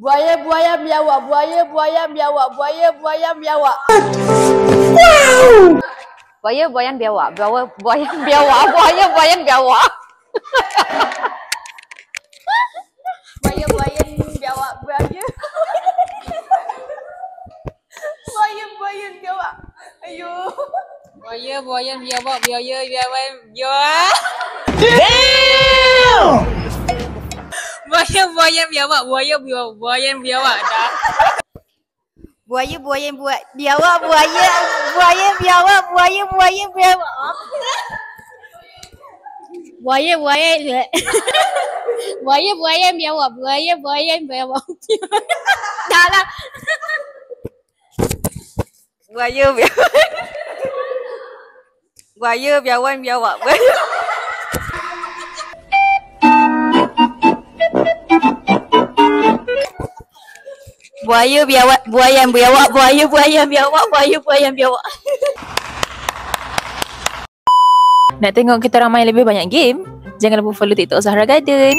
Buaya biawak, buaya biawak, buaya biawak. Buaya biawak, buaya biawak. Buaya biawak, buaya. Buaya biawak. Ayo. Buaya biawak, biawak. Buaya biawak, buaya biawak dah. Buaya biawak, buaya biawak. Buaya biawak, buaya biawak. Dah lah. Buaya biawak. Buaya biawak. Buaya biawak, buaya biawak. Nak tengok kita ramai lebih banyak game? Jangan lupa follow TikTok Zahra Garden.